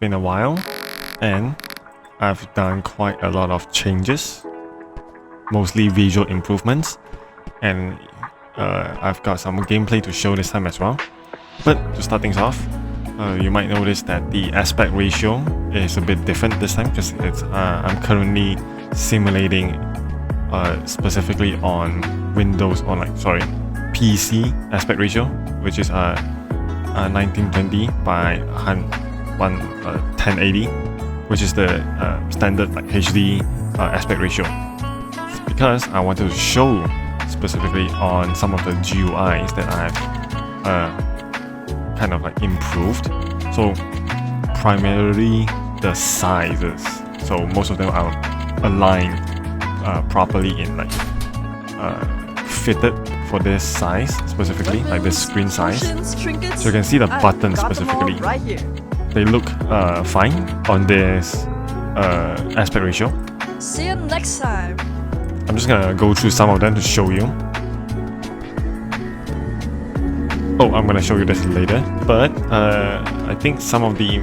been a while, and I've done quite a lot of changes, mostly visual improvements, and I've got some gameplay to show this time as well. But to start things off, you might notice that the aspect ratio is a bit different this time because I'm currently simulating specifically on Windows, PC aspect ratio, which is 1920 by 1080, which is the standard like HD aspect ratio. It's because I wanted to show specifically on some of the GUIs that I've kind of like improved. So primarily the sizes. So most of them are aligned properly in like fitted for this size specifically, like this screen size. So you can see the buttons specifically. They look fine on this aspect ratio. See you next time. I'm just gonna go through some of them to show you. Oh, I'm gonna show you this later, but I think some of the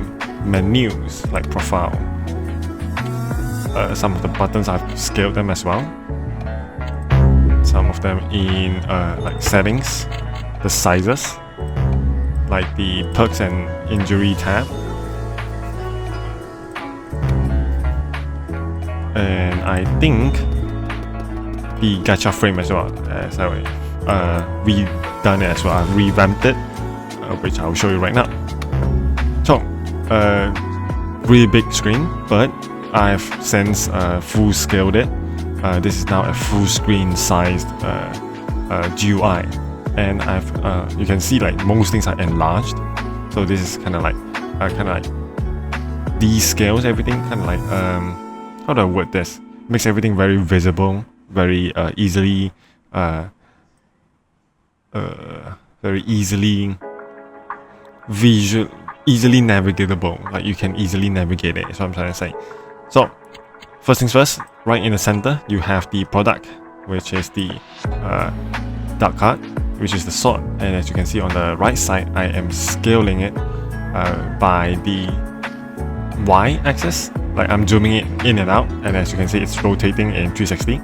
menus, like profile, some of the buttons I've scaled them as well. Some of them in like settings, the sizes, like the perks and injury tab, and I think the gacha frame as well. As I redone it as well. I've revamped it, which I'll show you right now. So, really big screen, but I've since full scaled it. This is now a full screen sized GUI, and you can see like most things are enlarged. So this is kind of like descales everything, kind of like how do I word this? Makes everything very visible, very easily easily navigatable. Like you can easily navigate it. That's what I'm trying to say. So first things first, right in the center you have the product, which is the dawg card, which is the sword. And as you can see on the right side, I am scaling it by the y-axis. Like I'm zooming it in and out, and as you can see, it's rotating in 360.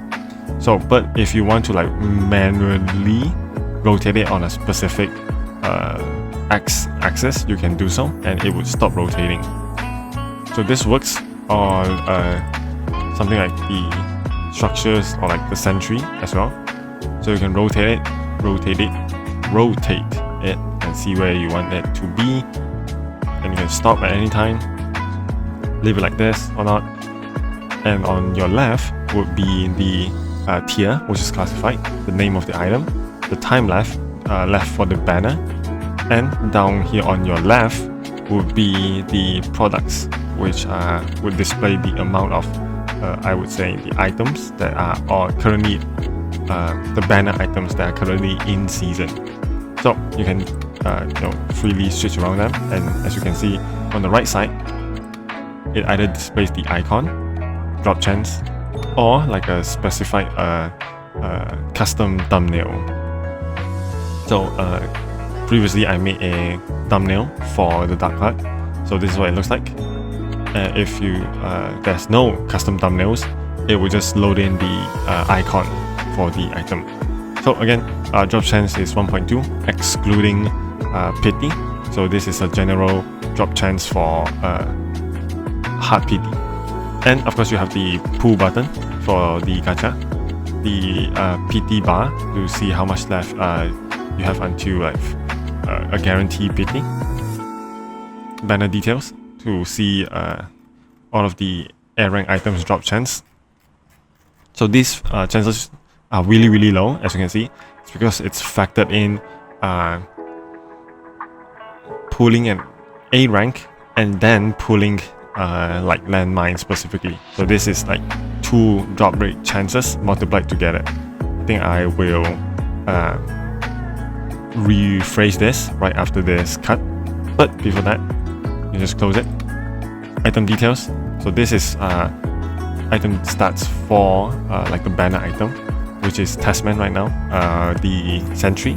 So, but if you want to like manually rotate it on a specific x-axis, you can do so, and it would stop rotating. So this works on something like the structures or like the sentry as well. So you can rotate it, and see where you want it to be, and you can stop at any time, leave it like this or not. And on your left would be the tier, which is classified, the name of the item, the time left for the banner, and down here on your left would be the products, which would display the amount of I would say the items that are currently the banner items that are currently in season. So you can freely switch around them, and as you can see on the right side, it either displays the icon, drop chance, or like a specified custom thumbnail. So previously I made a thumbnail for the dawg card, so this is what it looks like. If there's no custom thumbnails, it will just load in the icon for the item. So again, drop chance is 1.2, excluding pity. So this is a general drop chance for hard pity. And of course you have the pull button for the gacha, the PT bar to see how much left you have until like a guaranteed pity, banner details to see all of the air rank items drop chance. So these chances are really low, as you can see. It's because it's factored in pulling an A rank and then pulling like landmine specifically. So this is like 2 drop rate chances multiplied together. I think I will rephrase this right after this cut, but before that you just close it. Item details. So this is item stats for like the banner item, which is Testman right now, the sentry.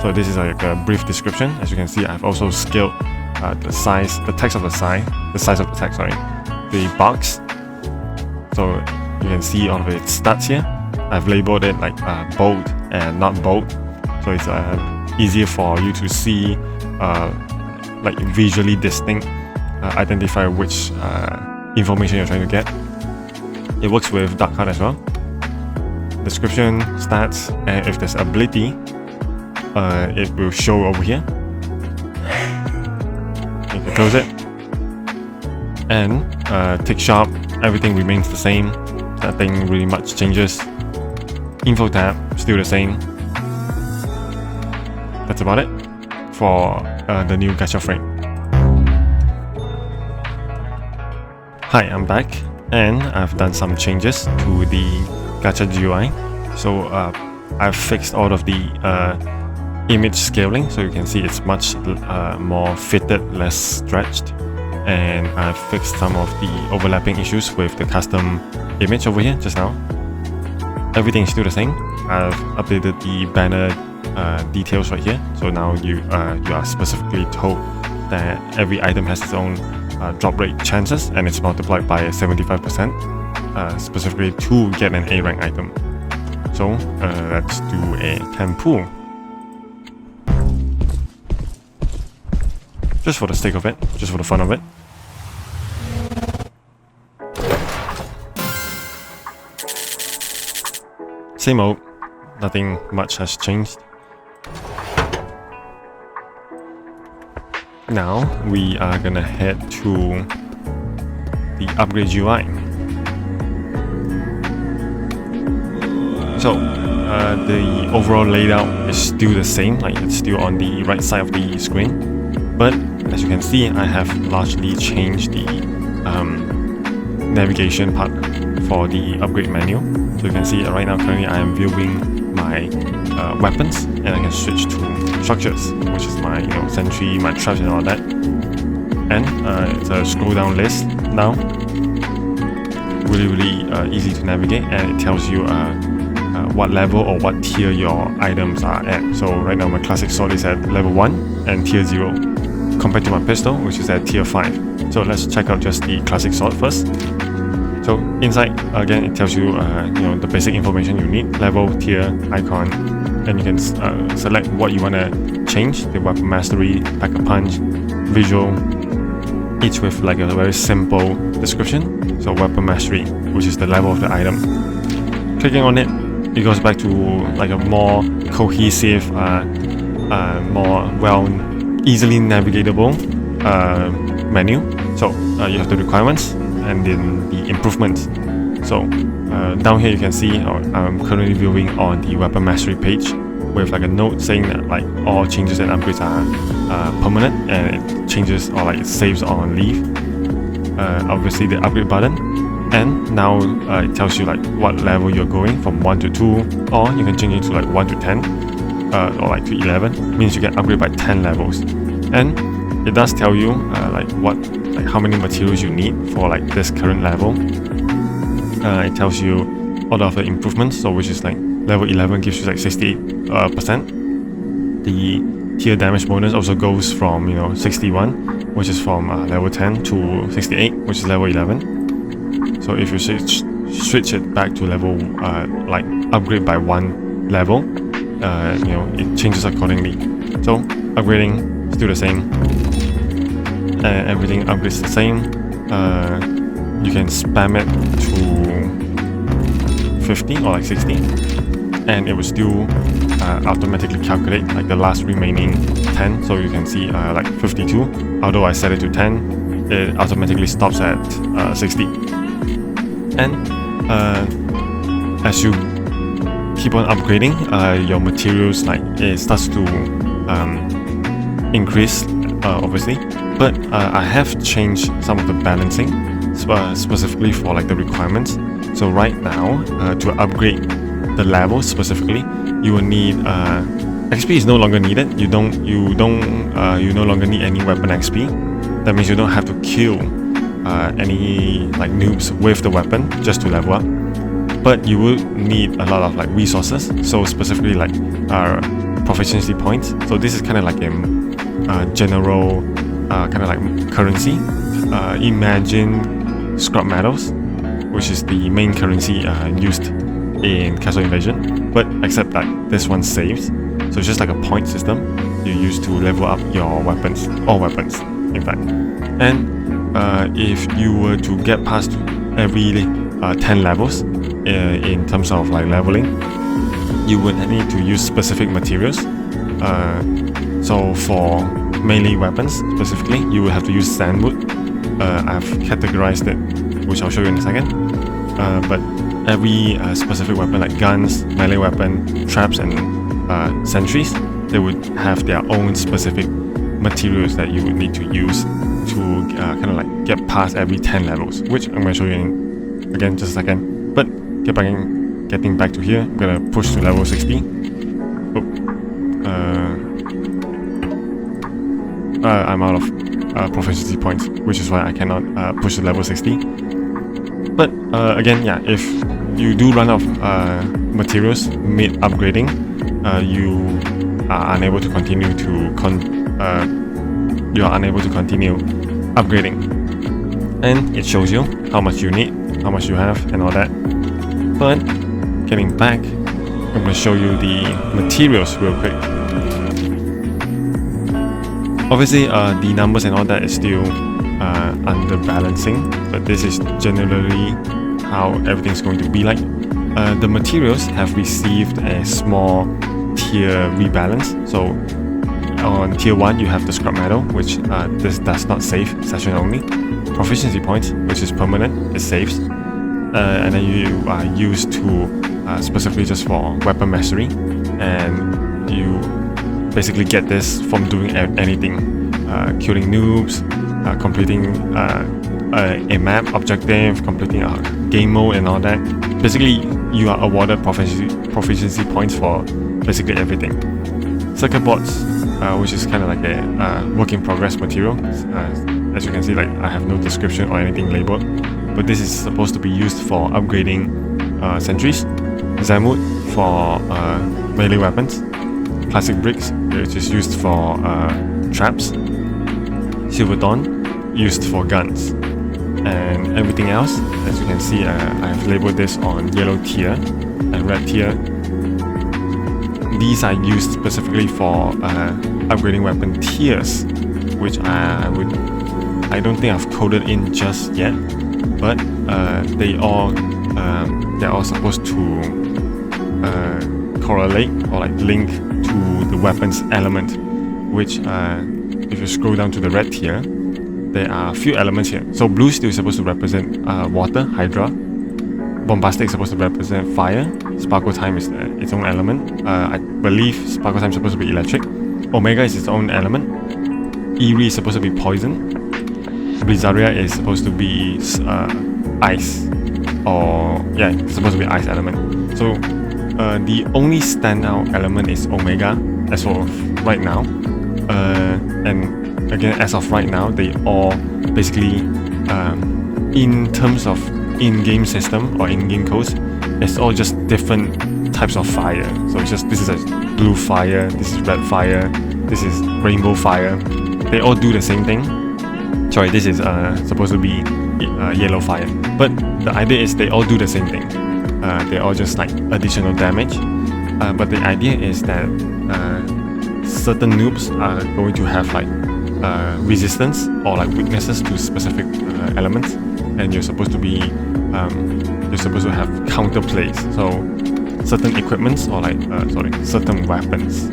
So this is like a brief description. As you can see, I've also scaled the size of the text, sorry, the box. So you can see all of its stats here. I've labeled it like bold and not bold, so it's easier for you to see, like visually distinct, identify which information you're trying to get. It works with dark card as well. Description, stats, and if there's ability, it will show over here. You can close it. And tick sharp, everything remains the same. Nothing really much changes. Info tab, still the same. That's about it for the new gacha frame. Hi, I'm back, and I've done some changes to the gacha GUI. So I've fixed all of the image scaling, so you can see it's much more fitted, less stretched. And I've fixed some of the overlapping issues with the custom image over here just now. Everything is still the same. I've updated the banner details right here, so now you are specifically told that every item has its own drop rate chances, and it's multiplied by 75%, specifically to get an A rank item. So let's do a temp pool. Just for the sake of it, just for the fun of it. Same old, nothing much has changed. Now we are gonna head to the upgrade UI. So the overall layout is still the same, like it's still on the right side of the screen, but as you can see, I have largely changed the navigation part for the upgrade menu. So you can see right now currently I am viewing my weapons, and I can switch to structures, which is my sentry, my traps and all that. And it's a scroll down list now. Really easy to navigate, and it tells you what level or what tier your items are at. So right now my classic sword is at level 1 and tier 0, compared to my pistol, which is at tier 5. So let's check out just the classic sword first. So inside, again, it tells you the basic information you need: level, tier, icon, and you can select what you want to change: the weapon mastery, pack-a-punch, visual, each with like a very simple description. So weapon mastery, which is the level of the item. Clicking on it, it goes back to like a more cohesive, more easily navigatable menu. So you have the requirements and then the improvements. So down here you can see I'm currently viewing on the weapon mastery page with like a note saying that like all changes and upgrades are permanent, and it changes or like it saves on leave. Obviously the upgrade button, and now it tells you like what level you're going from 1 to 2, or you can change it to like 1 to 10 or like to 11, means you can upgrade by 10 levels. And it does tell you like how many materials you need for like this current level. It tells you all of the improvements, so which is like level 11 gives you like 68%. The tier damage bonus also goes from 61, which is from level 10, to 68, which is level 11. So if you switch it back to level like upgrade by 1 level, it changes accordingly. So upgrading still the same. Everything upgrades the same. You can spam it to 50 or like 60, and it will still automatically calculate like the last remaining 10. So you can see like 52. Although I set it to 10, it automatically stops at 60. And as you keep on upgrading, your materials, like it starts to increase, obviously. But I have changed some of the balancing, specifically for like the requirements. So right now, to upgrade the level specifically, you will need XP is no longer needed. You no longer need any weapon XP. That means you don't have to kill any like noobs with the weapon just to level up. But you will need a lot of like resources. So specifically like proficiency points. So this is kind of like a general kind of like currency. Imagine scrap metals, which is the main currency used in Castle Invasion, but except that this one saves. So it's just like a point system you use to level up your weapons, all weapons, in fact. And if you were to get past every 10 levels in terms of like leveling, you would need to use specific materials. So for melee weapons specifically, you will have to use sandwood. I've categorized it, which I'll show you in a second. But every specific weapon like guns, melee weapon, traps, and sentries, they would have their own specific materials that you would need to use to kind of like get past every 10 levels, which I'm going to show you in, again, just a second. But getting back to here, I'm going to push to level 60. I'm out of proficiency points, which is why I cannot push to level 60. But again, yeah, if you do run out of materials mid-upgrading, you are unable to continue upgrading, and it shows you how much you need, how much you have, and all that. But getting back, I'm going to show you the materials real quick. Obviously, the numbers and all that is still under balancing, but this is generally how everything's going to be like. The materials have received a small tier rebalance. So on tier 1 you have the scrap metal, which this does not save, session only. Proficiency points, which is permanent, it saves. And then you are used to specifically just for weapon mastery, and you basically get this from doing anything, killing noobs, completing a map objective, completing a game mode and all that. Basically, you are awarded proficiency points for basically everything. Circuit boards, which is kind of like a work in progress material. As you can see, like I have no description or anything labeled, but this is supposed to be used for upgrading sentries. Zamut for melee weapons. Classic bricks, which is used for traps. Silver Dawn, used for guns. And everything else, as you can see, I have labeled this on yellow tier and red tier. These are used specifically for upgrading weapon tiers, which I don't think I've coded in just yet, but they're all supposed to correlate or like link to the weapon's element, which if you scroll down to the red tier, there are a few elements here. So blue still supposed to represent water, Hydra. Bombastic is supposed to represent fire. Sparkle Time is its own element. I believe Sparkle Time is supposed to be electric. Omega is its own element. Eerie is supposed to be poison. Blizzaria is supposed to be ice. Or yeah, it's supposed to be ice element. So the only standout element is Omega as of right now. And again, as of right now, they all basically, in terms of in-game system or in-game codes, it's all just different types of fire. So it's just, this is a blue fire, this is red fire, this is rainbow fire. They all do the same thing. Sorry, this is supposed to be yellow fire. But the idea is they all do the same thing. They're all just like additional damage. But the idea is that certain noobs are going to have like resistance or like weaknesses to specific elements, and you're supposed to have counterplays. So certain equipments or like certain weapons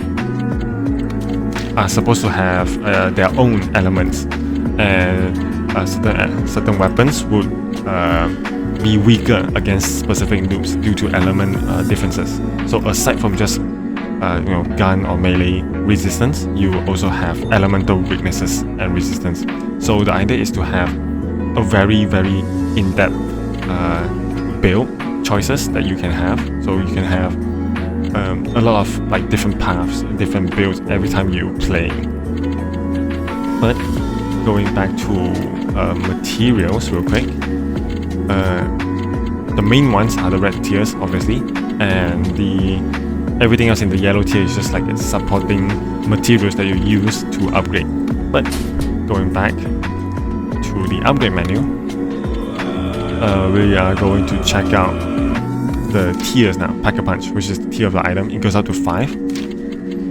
are supposed to have their own elements, and certain weapons would be weaker against specific noobs due to element differences. So aside from just gun or melee resistance, you also have elemental weaknesses and resistance. So the idea is to have a very, very in-depth build choices that you can have. So you can have a lot of like different paths, different builds every time you play. But going back to materials real quick, the main ones are the red tiers, obviously, and everything else in the yellow tier is just like supporting materials that you use to upgrade. But going back to the upgrade menu, we are going to check out the tiers now. Pack-a-Punch, which is the tier of the item, it goes up to 5.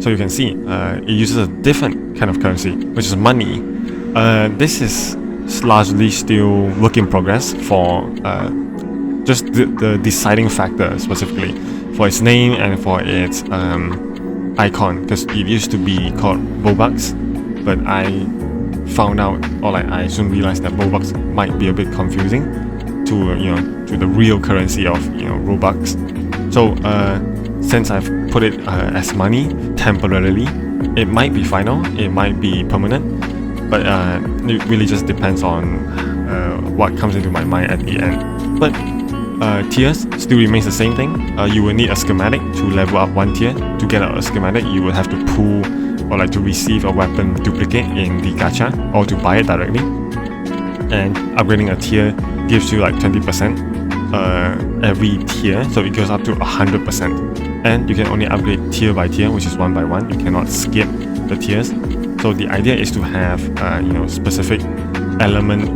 So you can see it uses a different kind of currency, which is money. This is largely still work in progress for just the deciding factor specifically for its name and for its icon, because it used to be called Robux, but I found out, or like I soon realized that Robux might be a bit confusing to the real currency of Robux. So since I've put it as money temporarily, it might be final, it might be permanent, but it really just depends on what comes into my mind at the end. But tiers still remains the same thing. You will need a schematic to level up one tier. To get a schematic, you will have to pull or like to receive a weapon duplicate in the gacha, or to buy it directly. And upgrading a tier gives you like 20% every tier, so it goes up to 100%. And you can only upgrade tier by tier, which is one by one. You cannot skip the tiers. So the idea is to have specific element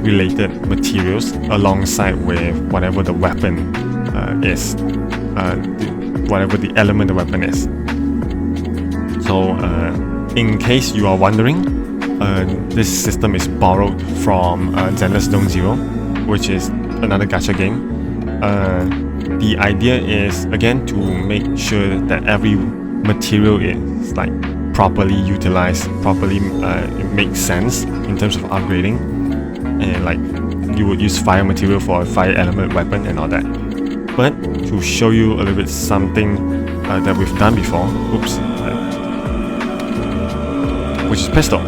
related materials alongside with whatever the weapon is, whatever the element the weapon is. So in case you are wondering, this system is borrowed from Zenless Zone Zero, which is another gacha game. The idea is again to make sure that every material is like properly utilized, properly it makes sense in terms of upgrading, and like you would use fire material for a fire element weapon and all that. But to show you a little bit something that we've done before, which is pistol.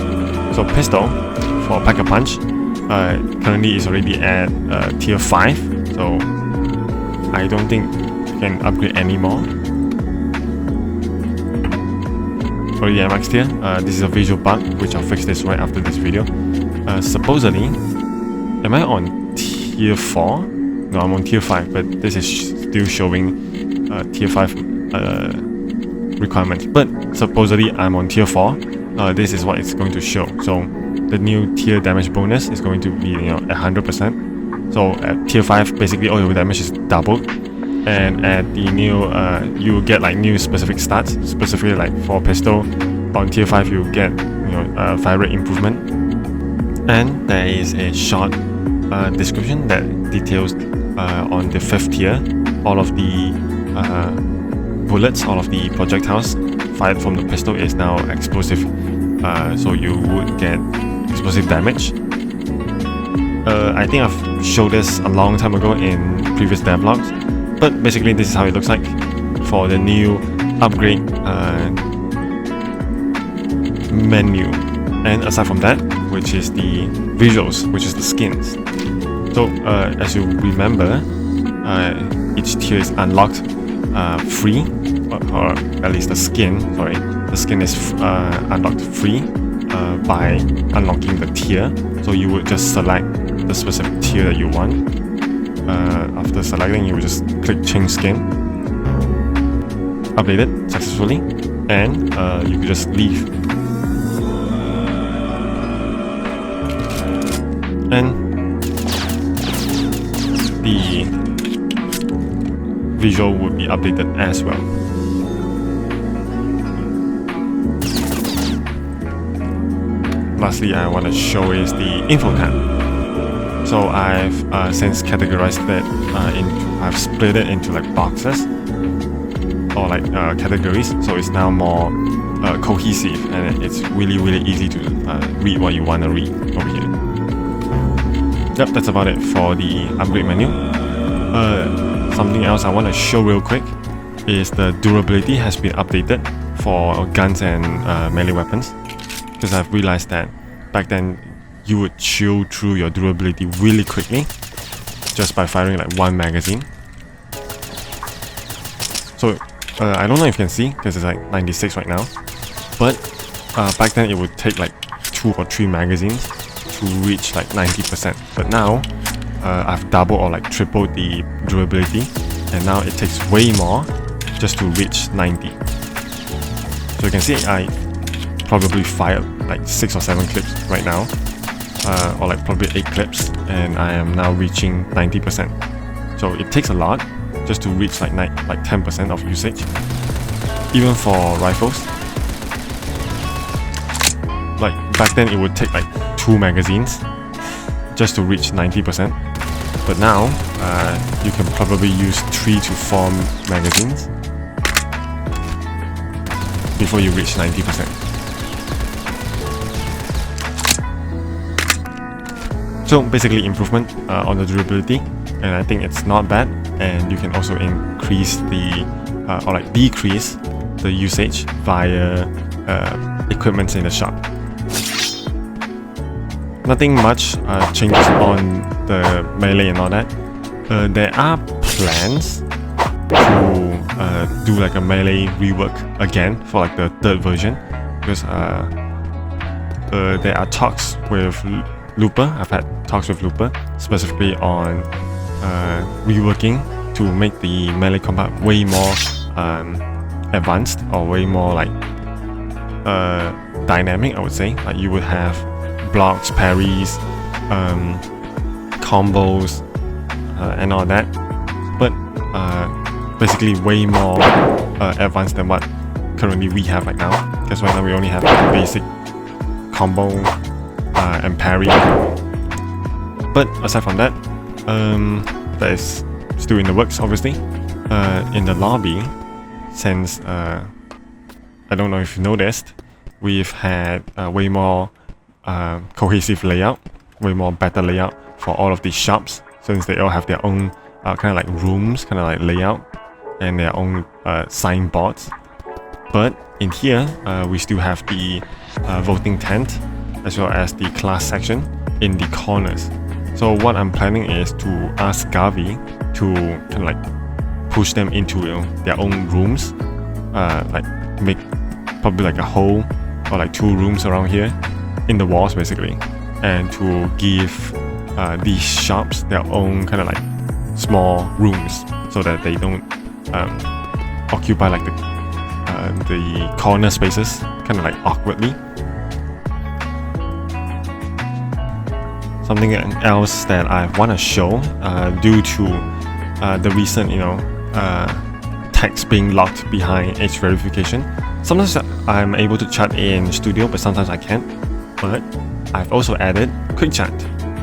So pistol for Pack-a-Punch currently is already at tier 5, so I don't think you can upgrade anymore. Already at max tier. This is a visual bug, which I'll fix this right after this video. Supposedly, am I on tier 4? No, I'm on tier 5, but this is still showing tier 5 requirements. But supposedly I'm on tier 4. This is what it's going to show. So the new tier damage bonus is going to be 100%. So at tier 5, basically all your damage is doubled. And at the new, you will get like new specific stats. Specifically, like for pistol, on tier 5 you get fire rate improvement. And there is a short description that details on the 5th tier all of the bullets, all of the projectiles fired from the pistol is now explosive, so you would get explosive damage. I think I've showed this a long time ago in previous devlogs, but basically this is how it looks like for the new upgrade menu. And aside from that, which is the visuals, which is the skins. So as you remember, each tier is unlocked free, or at least the skin is unlocked free by unlocking the tier. So you would just select the specific tier that you want. After selecting, you would just click change skin, update it successfully, and you could just leave. And the visual would be updated as well. Lastly, I want to show is the info tab. So I've since categorized it I've split it into like boxes or like categories. So it's now more cohesive, and it's really easy to read what you want to read over here. Yep, that's about it for the upgrade menu. Something else I want to show real quick is the durability has been updated for guns and melee weapons, because I've realized that back then you would chew through your durability really quickly just by firing like one magazine. So I don't know if you can see, because it's like 96 right now, but back then it would take like 2 or 3 magazines to reach like 90%. But now I've doubled or like tripled the durability, and now it takes way more just to reach 90. So you can see I probably fired like 6 or 7 clips right now, or like probably 8 clips, and I am now reaching 90%. So it takes a lot just to reach like 10% of usage, even for rifles. Like back then it would take like 2 magazines just to reach 90%, but now you can probably use 3 to 4 magazines before you reach 90%. So basically improvement on the durability, and I think it's not bad. And you can also increase the or like decrease the usage via equipment in the shop. Nothing much changes on the melee and all that. There are plans to do like a melee rework again for like the 3rd version, because there are talks with Looper. I've had talks with Looper specifically on reworking to make the melee combat way more advanced, or way more like dynamic, I would say. Like you would have blocks, parries, combos, and all that, but basically way more advanced than what currently we have right now, because right now we only have like a basic combo and parry. But aside from that, that is still in the works, obviously. In the lobby, since I don't know if you noticed, we've had way more cohesive layout, way more better layout for all of these shops, since they all have their own kind of like rooms, kind of like layout, and their own signboards. But in here, we still have the voting tent, as well as the class section in the corners. So what I'm planning is to ask Gavi to kind of like push them into their own rooms, like make probably like a hole or like 2 rooms around here in the walls basically, and to give these shops their own kind of like small rooms, so that they don't occupy like the corner spaces kind of like awkwardly. Something else that I want to show, due to the recent text being locked behind age verification. Sometimes I'm able to chat in Studio, but sometimes I can't. But I've also added quick chat.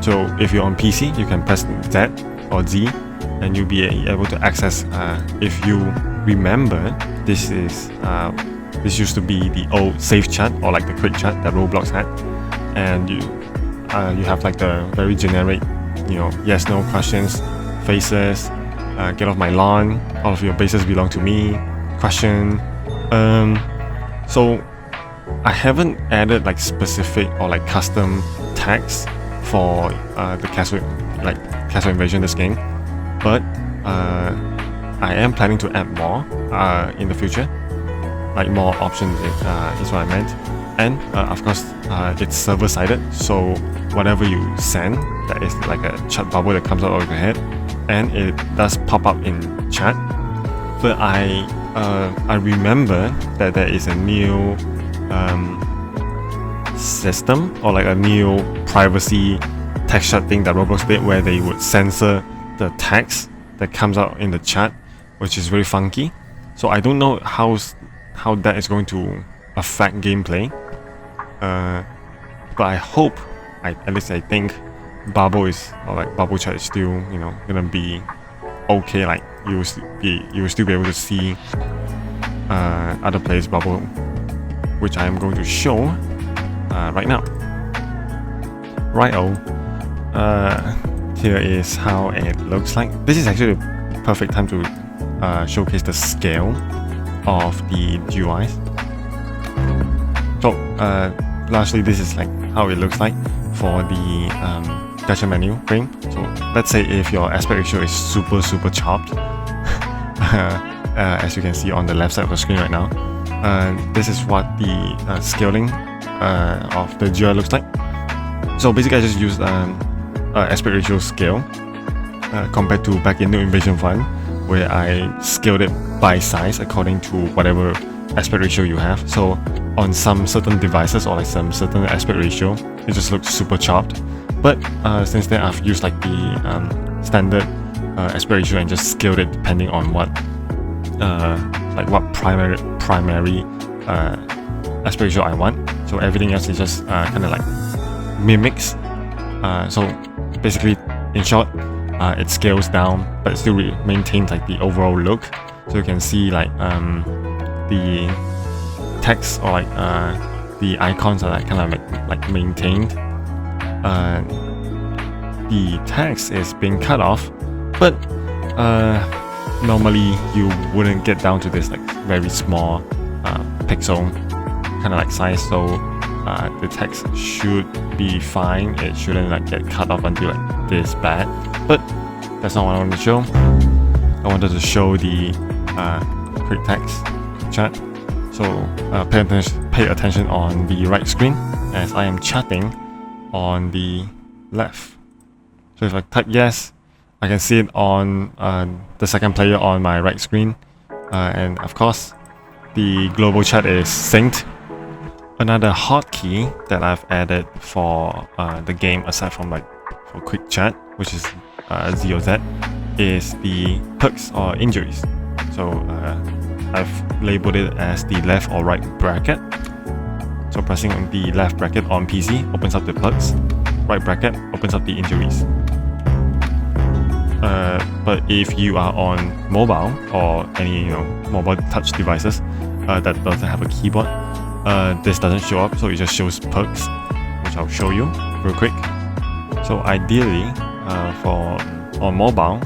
So if you're on PC, you can press Z or Z, and you'll be able to access. If you remember, this used to be the old safe chat, or like the quick chat that Roblox had, and you have like the very generic, yes, no questions, faces, get off my lawn, all of your bases belong to me, question. So I haven't added like specific or like custom tags for the Castle Invasion this game, but I am planning to add more in the future, like more options is what I meant. And of course, it's server-sided, so whatever you send, that is like a chat bubble that comes out of your head, and it does pop up in chat. But I remember that there is a new system, or like a new privacy text chat thing that Roblox did, where they would censor the text that comes out in the chat, which is very funky. So I don't know how that is going to affect gameplay. But I hope, at least I think, bubble chat is still gonna be okay. Like you will still be able to see other players' bubble, which I am going to show right now. Righto. Here is how it looks like. This is actually the perfect time to showcase the scale of the GUIs. So lastly, this is like how it looks like for the gesture menu frame. So let's say if your aspect ratio is super chopped, as you can see on the left side of the screen right now, this is what the scaling of the GUI looks like. So basically I just used aspect ratio scale compared to back in New Invasion 1, where I scaled it by size according to whatever aspect ratio you have. So on some certain devices or like some certain aspect ratio, it just looks super chopped. But since then, I've used like the standard aspect ratio and just scaled it depending on what primary aspect ratio I want. So everything else is just kind of like mimics. So basically, in short, it scales down, but it still maintains like the overall look. So you can see like the text or like the icons are like kind of like maintained. The text is being cut off, but normally you wouldn't get down to this like very small pixel kind of like size. So the text should be fine. It shouldn't like get cut off until like this bad. But that's not what I wanted to show. I wanted to show the quick text chat. So pay attention on the right screen as I am chatting on the left. So if I type yes, I can see it on the second player on my right screen, and of course the global chat is synced. Another hotkey that I've added for the game, aside from like for quick chat, which is ZOZ, is the perks or injuries. So I've labeled it as the left or right bracket. So pressing on the left bracket on PC opens up the perks, right bracket opens up the injuries. But if you are on mobile or any mobile touch devices that doesn't have a keyboard, this doesn't show up, so it just shows perks, which I'll show you real quick. So ideally, for on mobile,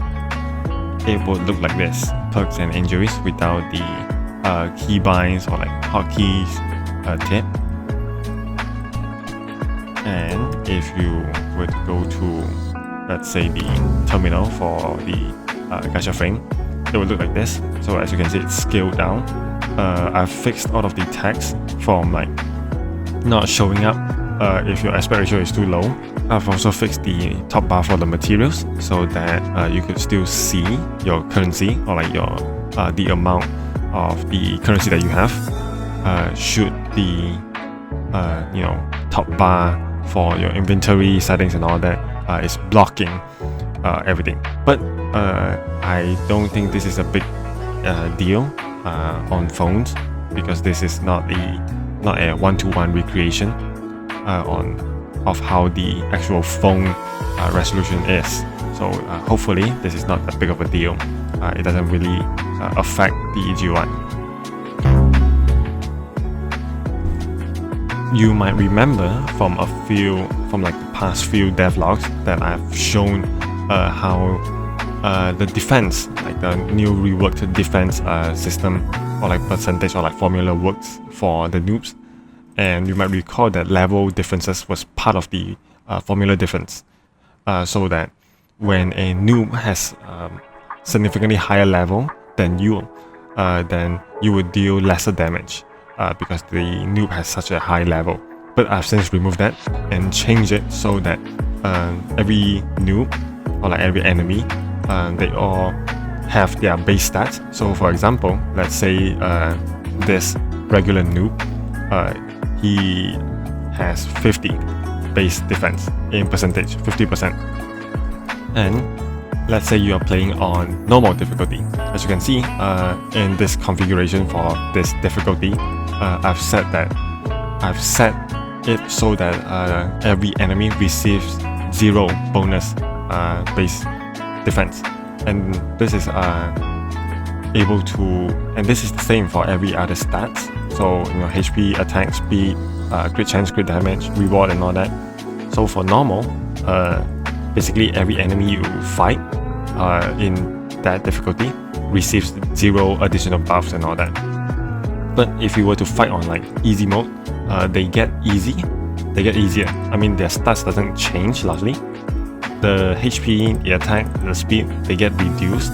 it would look like this: perks and injuries without the keybinds or like hotkeys tip. And if you were to go to, let's say, the terminal for the gacha frame, it would look like this. So as you can see, it's scaled down. I've fixed all of the text from like not showing up if your aspect ratio is too low. I've also fixed the top bar for the materials so that you could still see your currency or like your the amount of the currency that you have. Should the top bar for your inventory settings and all that is blocking everything. But I don't think this is a big deal on phones, because this is not a one-to-one recreation of how the actual phone resolution is. So hopefully this is not that big of a deal. It doesn't really affect the GUI. You might remember from like the past few devlogs that I've shown how the defense, like the new reworked defense system or like percentage or like formula works for the noobs. And you might recall that level differences was part of the formula difference, so that when a noob has significantly higher level than you, then you would deal lesser damage because the noob has such a high level. But I've since removed that and changed it so that every noob or like every enemy, they all have their base stats. So for example, let's say this regular noob, he has 50 base defense in percentage, 50%. And let's say you are playing on normal difficulty. As you can see in this configuration for this difficulty, I've set it so that every enemy receives 0 bonus base defense, and this is able to, and this is the same for every other stats. So HP, attack speed, crit chance, crit damage, reward, and all that. So for normal, basically every enemy you fight in that difficulty receives 0 additional buffs and all that. But if you were to fight on like easy mode, they get easier. I mean, their stats doesn't change largely. The HP, the attack, the speed, they get reduced.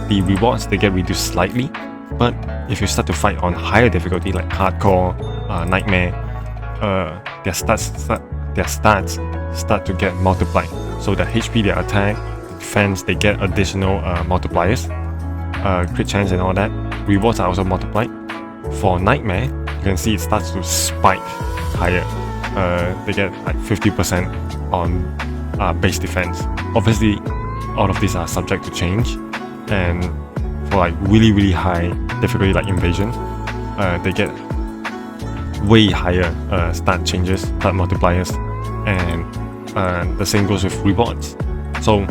The rewards, they get reduced slightly. But if you start to fight on higher difficulty like hardcore, nightmare, their stats start to get multiplied. So the HP, their attack, the defense, they get additional multipliers. Crit chance and all that. Rewards are also multiplied. For nightmare, you can see it starts to spike higher. They get like 50% on base defense. Obviously, all of these are subject to change, and for like really high difficulty like invasion, they get way higher stat changes, stat multipliers, and the same goes with rewards. So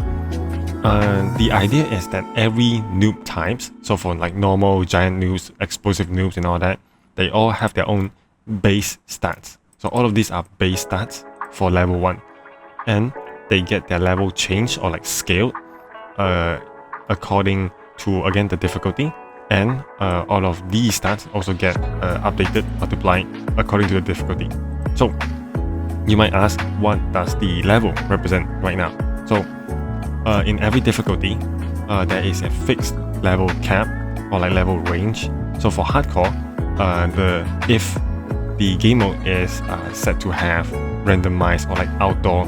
the idea is that every noob types, so for like normal, giant noobs, explosive noobs and all that, they all have their own base stats. So all of these are base stats for level 1, and they get their level changed or like scaled according to, again, the difficulty, and all of these stats also get updated, multiplied according to the difficulty. So you might ask, what does the level represent right now? So in every difficulty, there is a fixed level cap or like level range. So for hardcore, if the game mode is set to have randomized or like outdoor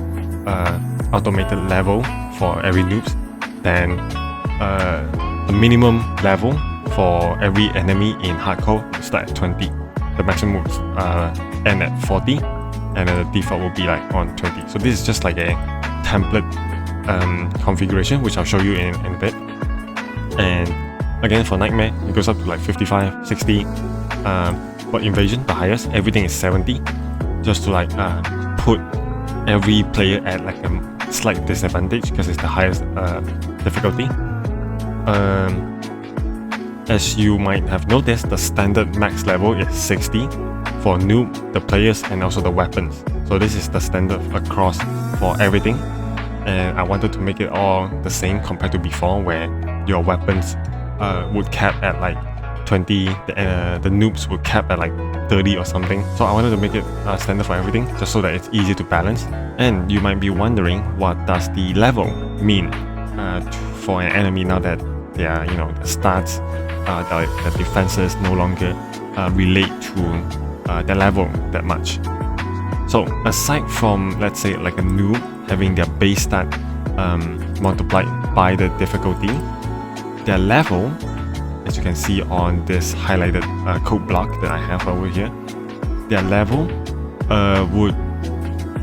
automated level for every noobs, then the minimum level for every enemy in hardcore will start at 20. The maximum will end at 40, and then the default will be like on 20. So this is just like a template configuration, which I'll show you in a bit. And again, for Nightmare, it goes up to like 55, 60. For Invasion, the highest, everything is 70, just to like put every player at like a slight disadvantage because it's the highest difficulty. As you might have noticed, the standard max level is 60 for noob, the players, and also the weapons. So this is the standard across for everything, and I wanted to make it all the same compared to before, where your weapons would cap at like 20, the noobs would cap at like 30 or something. So I wanted to make it standard for everything, just so that it's easy to balance. And you might be wondering, what does the level mean for an enemy now that their, the stats, the defenses no longer relate to their level that much. So aside from, let's say, like a noob having their base stat multiplied by the difficulty, their level, as you can see on this highlighted code block that I have over here, their level would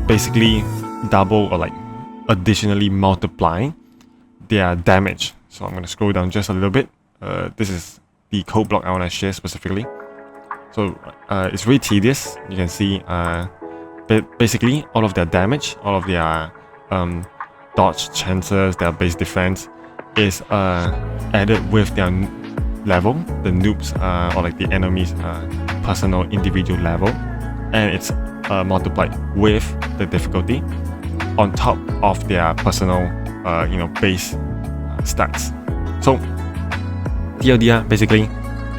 basically double or like additionally multiply their damage. So I'm going to scroll down just a little bit. This is the code block I want to share specifically. So it's really tedious. You can see basically all of their damage, all of their dodge chances, their base defense is added with their level, the noobs or like the enemy's personal individual level, and it's multiplied with the difficulty on top of their personal base stats. So TLDR, basically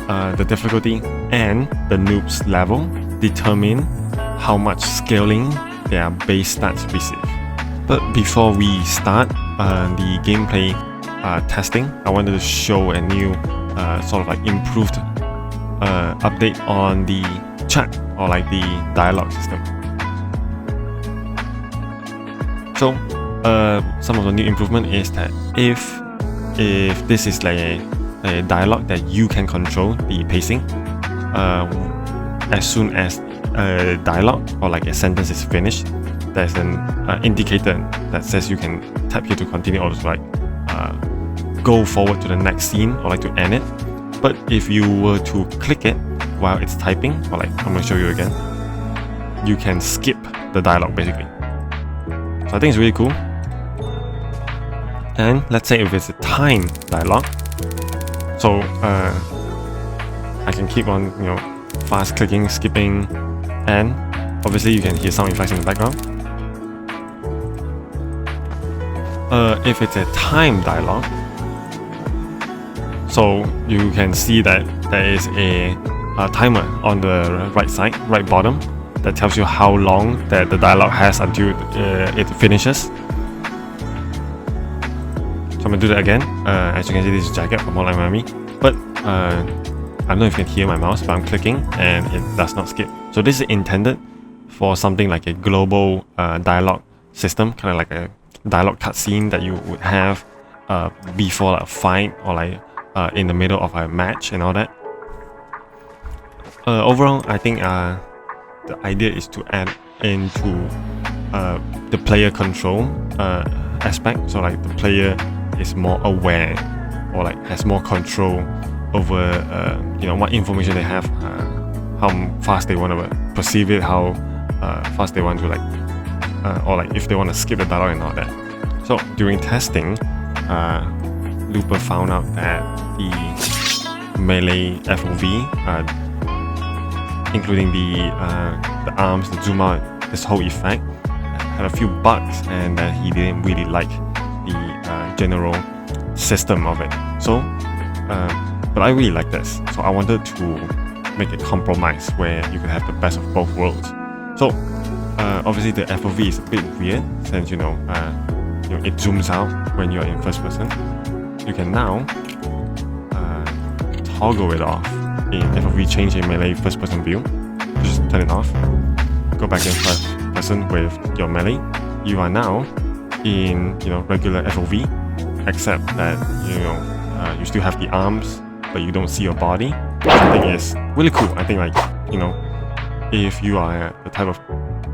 the difficulty and the noob's level determine how much scaling their base stats receive. But before we start the gameplay testing, I wanted to show a new sort of like improved update on the chat or like the dialogue system. So some of the new improvement is that if this is like a dialogue that you can control the pacing, as soon as a dialogue or like a sentence is finished, there's an indicator that says you can tap here to continue or to like go forward to the next scene or like to end it. But if you were to click it while it's typing, or like I'm going to show you again, you can skip the dialogue basically. So I think it's really cool. And let's say if it's a time dialogue, so I can keep on fast clicking, skipping, and obviously you can hear sound effects in the background. If it's a time dialogue, so you can see that there is a timer on the right side, right bottom, that tells you how long that the dialogue has until it finishes. So I'm gonna do that again. As you can see, this is Jacket from Hotline Miami, but I don't know if you can hear my mouse, but I'm clicking and it does not skip. So this is intended for something like a global dialogue system, kind of like a dialogue cutscene that you would have before like a fight or like in the middle of a match and all that. Overall, I think the idea is to add into the player control aspect. So like the player is more aware or like has more control over what information they have, how fast they want to perceive it, how fast they want to or like if they want to skip the dialogue and all that. So during testing, Looper found out that the melee FOV, including the arms, the zoom out, this whole effect, had a few bugs, and that he didn't really like the general system of it. So, but I really like this, so I wanted to make a compromise where you could have the best of both worlds. So, obviously the FOV is a bit weird since it zooms out when you're in first person. You can now toggle it off in FOV change in melee first person view. Just turn it off. Go back in first person with your melee. You are now in regular FOV, except that you still have the arms, but you don't see your body. Which I think is really cool. I think if you are the type of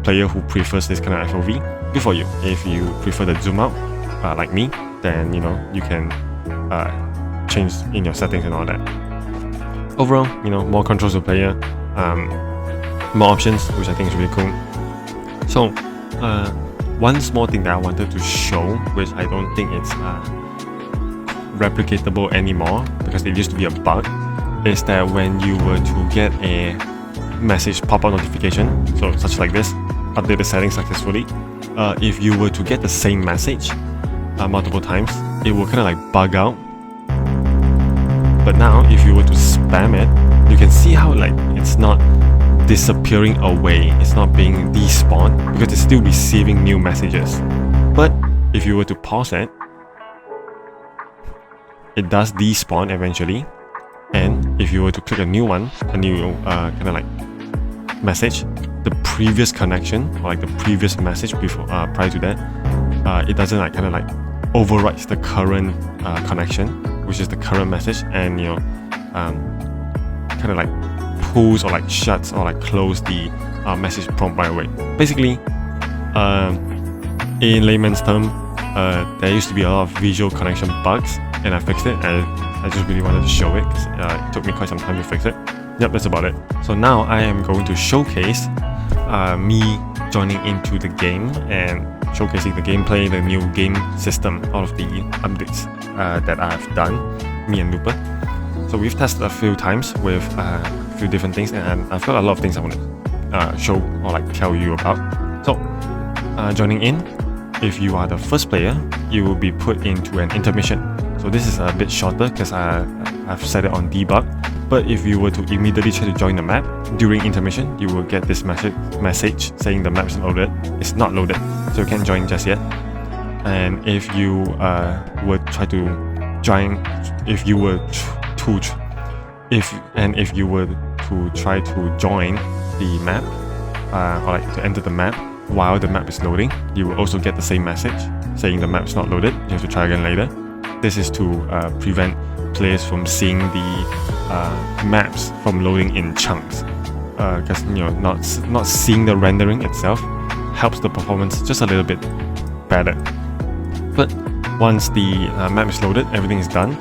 player who prefers this kind of FOV, good for you. If you prefer the zoom out, like me, then you can change in your settings and all that. Overall, more controls to player, more options, which I think is really cool. So, one small thing that I wanted to show, which I don't think it's replicatable anymore because it used to be a bug, is that when you were to get a message pop-up notification, so such like this, update the settings successfully, if you were to get the same message multiple times, it will kind of like bug out. But now if you were to spam it, you can see how it's not disappearing away, it's not being despawned because it's still receiving new messages. But if you were to pause it, it does despawn eventually. And if you were to click a new one, a new kind of message, the previous connection or the previous message before prior to that, it doesn't overwrites the current connection, which is the current message, and kind of pulls or shuts or close the message prompt right away. Basically, in layman's term, there used to be a lot of visual connection bugs, and I fixed it. I just really wanted to show it because it took me quite some time to fix it. Yep, that's about it. So now I am going to showcase me joining into the game and showcasing the gameplay, the new game system, all of the updates that I've done, me and Looper. So we've tested a few times with a few different things, and I've got a lot of things I want to show or tell you about. So joining in, if you are the first player, you will be put into an intermission. So this is a bit shorter because I've set it on debug. But if you were to immediately try to join the map during intermission, you will get this message saying the map is loaded. It's not loaded, so you can't join just yet. And if you were try to join, if you were to try to join the map or to enter the map while the map is loading, you will also get the same message saying the map is not loaded. You have to try again later. This is to prevent players from seeing the maps from loading in chunks, because not seeing the rendering itself helps the performance just a little bit better. But once the map is loaded, everything is done.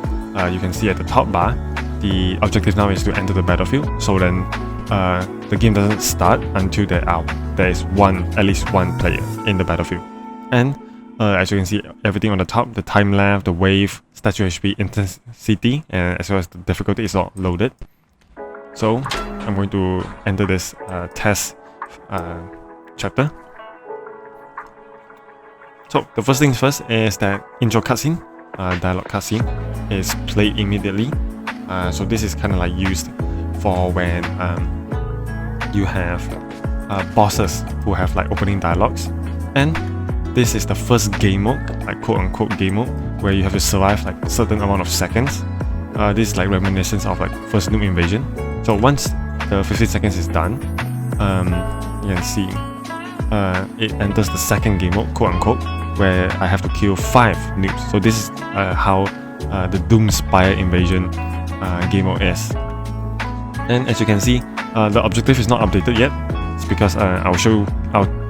You can see at the top bar, the objective now is to enter the battlefield. So then the game doesn't start until there is at least one player in the battlefield. And as you can see, everything on the top, the time left, the wave, statue HP, intensity, and as well as the difficulty is all loaded. So I'm going to enter this test chapter. So the first things first is that intro cutscene, dialogue cutscene, is played immediately. So this is kind of used for when you have bosses who have opening dialogues, and this is the first game mode, quote-unquote game mode, where you have to survive a certain amount of seconds. This is reminiscence of first Noob Invasion. So once the 15 seconds is done, you can see it enters the second game mode, quote-unquote, where I have to kill 5 noobs. So this is how the Doomspire Invasion game mode is. And as you can see, The objective is not updated yet. It's because I'll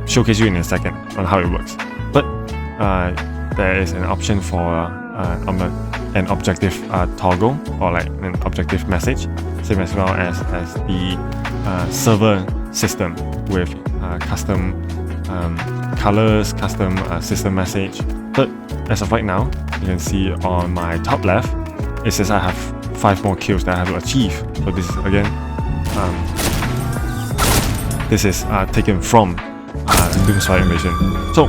showcase you in a second on how it works. But there is an option for an objective toggle, or like an objective message, same as well as the server system with custom colors, custom system message. But as of right now, you can see on my top left, it says I have 5 more kills that I have to achieve. So this is again, this is taken from Doomspire Invasion. So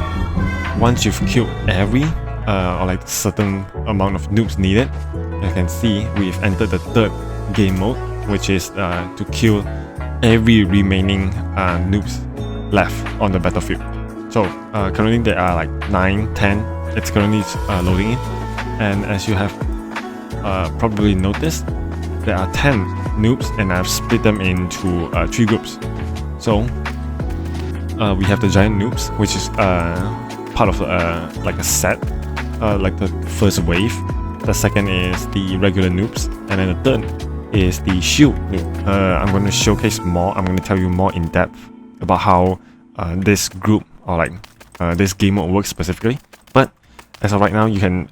once you've killed every or like certain amount of noobs needed, you can see we've entered the third game mode, which is to kill every remaining noobs left on the battlefield. So currently there are like 9, 10. It's currently loading in, and as you have probably noticed, there are 10 noobs, and I've split them into 3 groups. So we have the giant noobs, which is part of like a set, like the first wave. The second is the regular noobs, and then the third is the shield noob. I'm going to showcase more. I'm going to tell you more in depth about how this group, or like this game mode works specifically. But as of right now, you can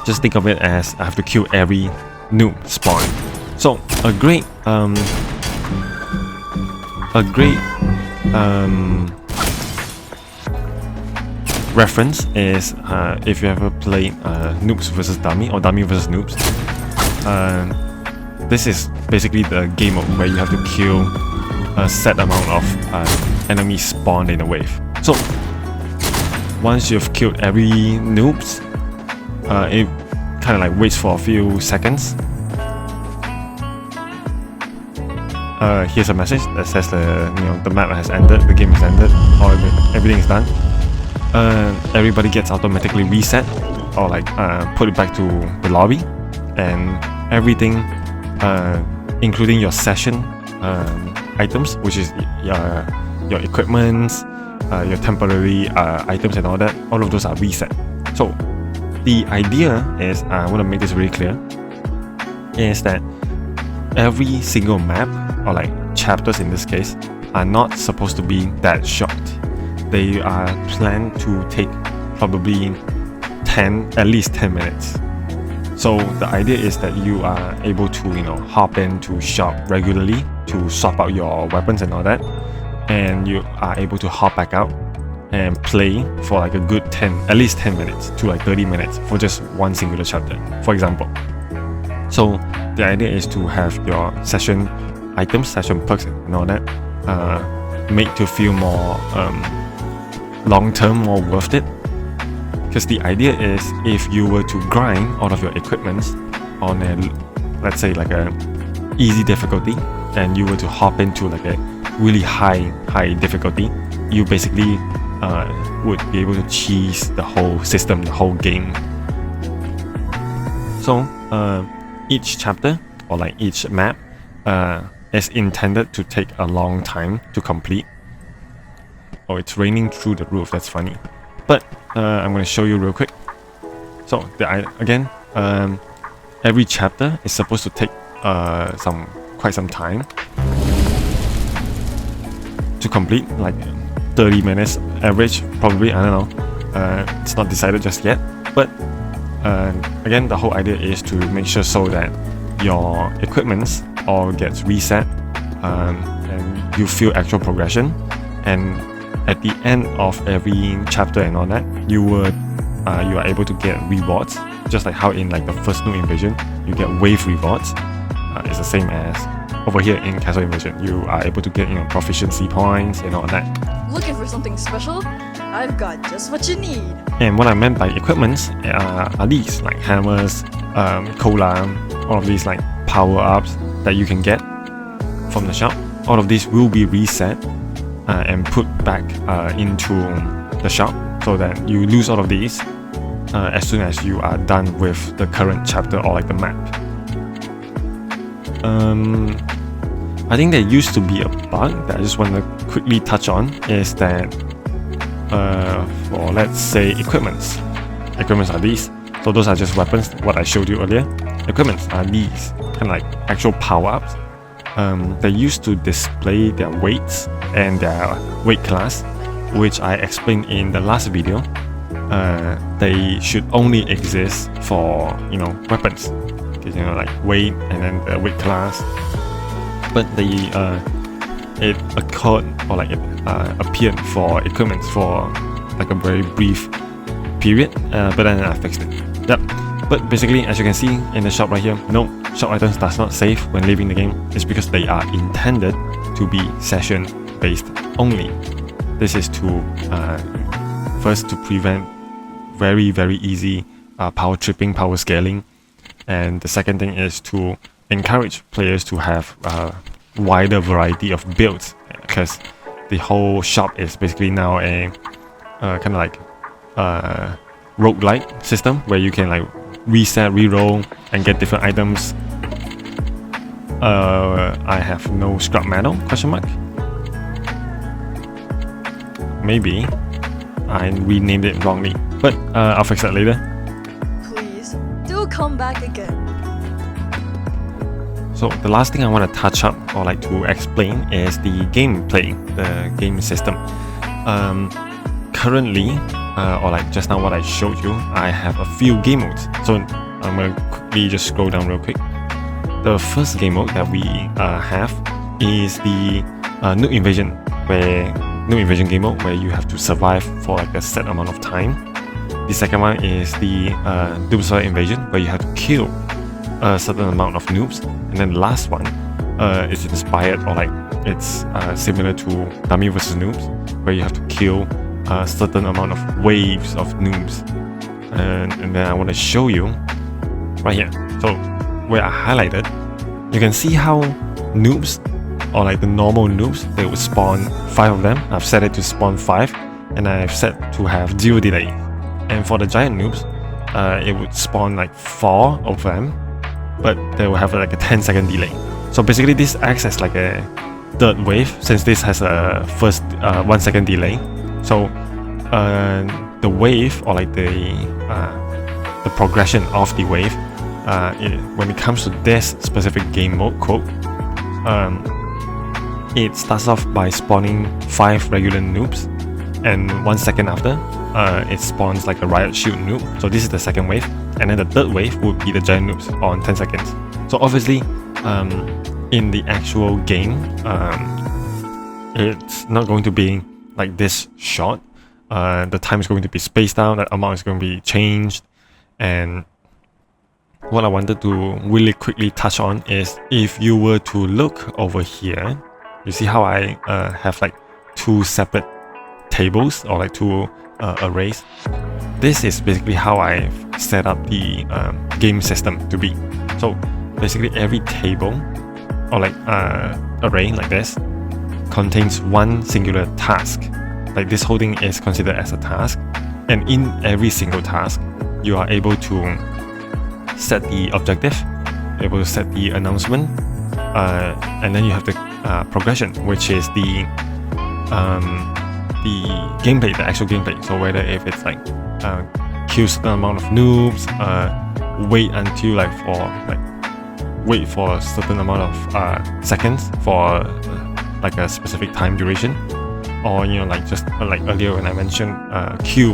just think of it as I have to kill every noob spawn. So a great reference is if you ever played Noobs vs Dummy or Dummy vs Noobs. This is basically the game mode where you have to kill a set amount of enemies spawned in a wave. So once you've killed every noobs, it kind of like waits for a few seconds. Here's a message that says the map has ended, the game has ended, or everything is done. Everybody gets automatically reset, or like put it back to the lobby, and everything, including your session items, which is your equipments, your temporary items and all that, all of those are reset. So the idea is, I want to make this really clear, is that every single map, or like chapters in this case, are not supposed to be that short. They are planned to take probably at least 10 minutes. So the idea is that you are able to hop into shop regularly to swap out your weapons and all that, and you are able to hop back out and play for like a good at least 10 minutes to like 30 minutes for just one singular chapter, for example. So the idea is to have your session items, session perks and all that made to feel more long-term, more worth it. Because the idea is, if you were to grind all of your equipments on a, let's say like a easy difficulty, and you were to hop into like a really high difficulty, you basically would be able to cheese the whole system, the whole game. So each chapter, or like each map, is intended to take a long time to complete. Oh, it's raining through the roof, that's funny. But I'm going to show you real quick. So again, every chapter is supposed to take quite some time to complete, like 30 minutes average, probably, I don't know. It's not decided just yet. But again, the whole idea is to make sure so that your equipments all gets reset, and you feel actual progression. And at the end of every chapter and all that, you are able to get rewards, just like how in like the first Noob Invasion you get wave rewards. It's the same as over here in Castle Invasion. You are able to get proficiency points and all that. Looking for something special? I've got just what you need. And what I meant by equipments are these, like hammers, cola, all of these like power-ups that you can get from the shop. All of these will be reset and put back into the shop, so that you lose all of these as soon as you are done with the current chapter or like the map. I think there used to be a bug that I just want to quickly touch on, is that for, let's say, equipments are these. So those are just weapons, what I showed you earlier. Equipments are these, kind of like actual power-ups. they used to display their weights and their weight class, which I explained in the last video. They should only exist for weapons, like weight and then the weight class. But it occurred or like it appeared for equipment for like a very brief period, but then I fixed it. Yep. But basically, as you can see in the shop right here, no, shop items does not save when leaving the game. It's because they are intended to be session based only. This is to first to prevent very easy power tripping, power scaling, and the second thing is to encourage players to have wider variety of builds, because the whole shop is basically now a kind of like roguelike system where you can like reset, reroll, and get different items. I have no scrap metal, question mark. Maybe I renamed it wrongly, but I'll fix that later. Please, do come back again. So the last thing I want to touch up or like to explain is the gameplay, the game system. Currently, or like just now what I showed you, I have a few game modes. So I'm going to quickly just scroll down real quick. The first game mode that we have is the Nuke Invasion, game mode where you have to survive for like a set amount of time. The second one is the Doomsday Invasion, where you have to kill a certain amount of noobs. And then the last one is inspired or like it's similar to Dummy vs Noobs, where you have to kill a certain amount of waves of noobs. And then I want to show you right here. So where I highlighted, you can see how noobs, or like the normal noobs, they would spawn 5 of them. I've set it to spawn 5, and I've set to have 0 delay. And for the giant noobs, it would spawn like 4 of them, but they will have like a 10-second delay. So basically this acts as like a third wave, since this has a first 1 second delay. So the wave, or like the progression of the wave, when it comes to this specific game mode code, it starts off by spawning 5 regular noobs, and 1 second after, it spawns like a riot shield noob. So this is the second wave, and then the third wave would be the giant noobs on 10 seconds. So obviously, in the actual game, it's not going to be like this short. The time is going to be spaced out, the amount is going to be changed, and what I wanted to really quickly touch on is, if you were to look over here, you see how I have like 2 separate tables, or like 2 arrays. This is basically how I've set up the game system to be. So basically every table, or like array like this, contains one singular task. Like this whole thing is considered as a task, and in every single task you are able to set the objective, able to set the announcement, and then you have the progression, which is the gameplay, the actual gameplay. So whether if it's like kill certain amount of noobs, wait until wait for a certain amount of seconds for like a specific time duration, or like just like earlier when I mentioned queue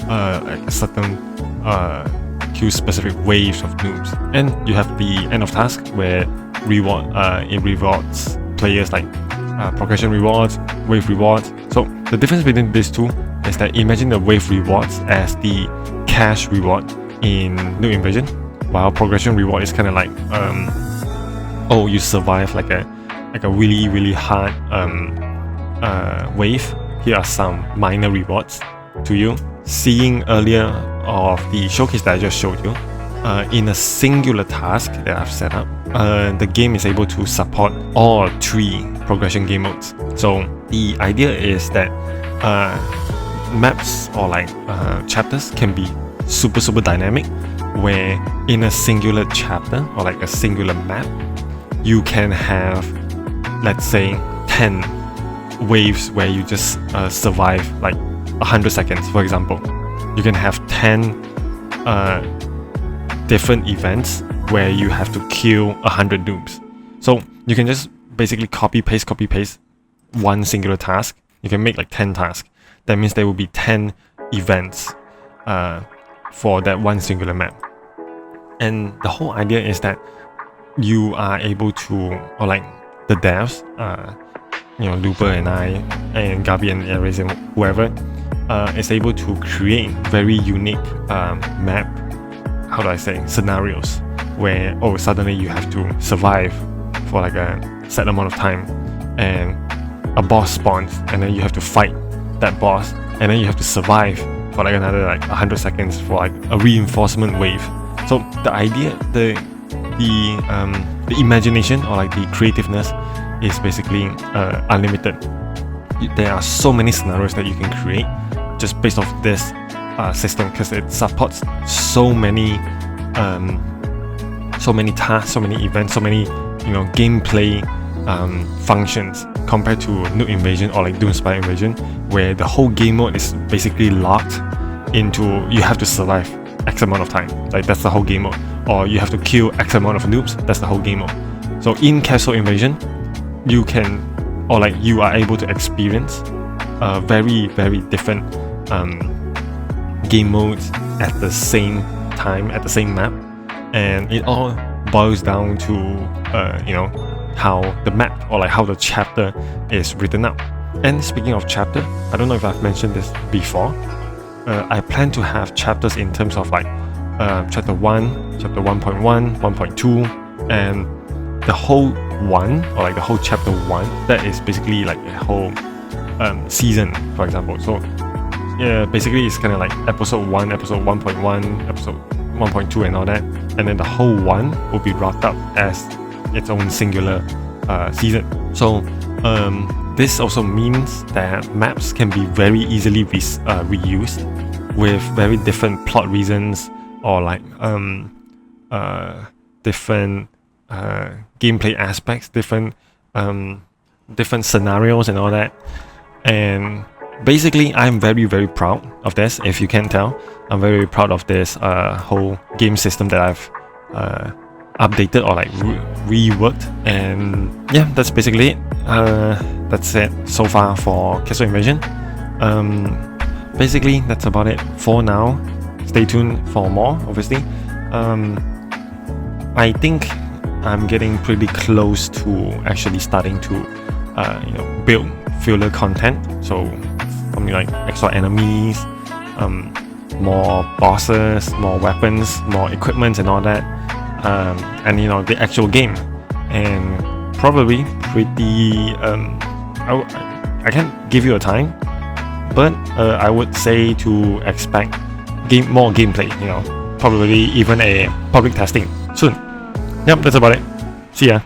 like a certain queue specific waves of noobs. And you have the end of task, where it rewards players like progression rewards, wave rewards. So the difference between these two is that imagine the wave rewards as the cash reward in Nuke Invasion, while progression reward is kind of like oh, you survive like a really hard wave. Here are some minor rewards to you. Seeing earlier of the showcase that I just showed you, in a singular task that I've set up, the game is able to support all 3 progression game modes. So the idea is that maps, or like chapters, can be super dynamic, where in a singular chapter, or like a singular map, you can have, let's say, 10 waves where you just survive like 100 seconds, for example. You can have 10 different events where you have to kill 100 noobs. So you can just basically copy paste one singular task. You can make like 10 tasks. That means there will be 10 events for that one singular map. And the whole idea is that you are able to, or like the devs, Looper and I, and Gabi and Ares and whoever, is able to create very unique map, how do I say, scenarios where suddenly you have to survive for like a set amount of time, and a boss spawns, and then you have to fight that boss, and then you have to survive for like another like 100 seconds for like a reinforcement wave. So the idea, the imagination or like the creativeness is basically unlimited. There are so many scenarios that you can create just based off this system, because it supports so many tasks, so many events, so many gameplay functions compared to Nuke Invasion or like Doomspire Invasion, where the whole game mode is basically locked into you have to survive X amount of time. Like that's the whole game mode. Or you have to kill X amount of noobs, that's the whole game mode. So in Castle Invasion, you can, or like you are able to experience very, very different game modes at the same time, at the same map. And it all boils down to how the map or like how the chapter is written up. And speaking of chapter, I don't know if I've mentioned this before. I plan to have chapters in terms of like chapter 1, chapter 1.1, 1.2, and the whole 1, or like the whole chapter 1, that is basically like a whole season, for example. So yeah, basically it's kind of like episode 1, episode 1.1, episode 1.2 and all that, and then the whole 1 will be wrapped up as its own singular season. So this also means that maps can be very easily reused with very different plot reasons, or like different gameplay aspects, different scenarios and all that. And basically I'm very, very proud of this. If you can tell, I'm very proud of this whole game system that I've updated or like reworked. And yeah, that's basically it. That's it so far for Castle Invasion. Basically that's about it for now. Stay tuned for more, obviously. I think I'm getting pretty close to actually starting to build filler content. So something like extra enemies, more bosses, more weapons, more equipment and all that, and the actual game. And probably pretty I can't give you a time, but I would say to expect more gameplay, probably even a public testing soon. Yep, that's about it. See ya.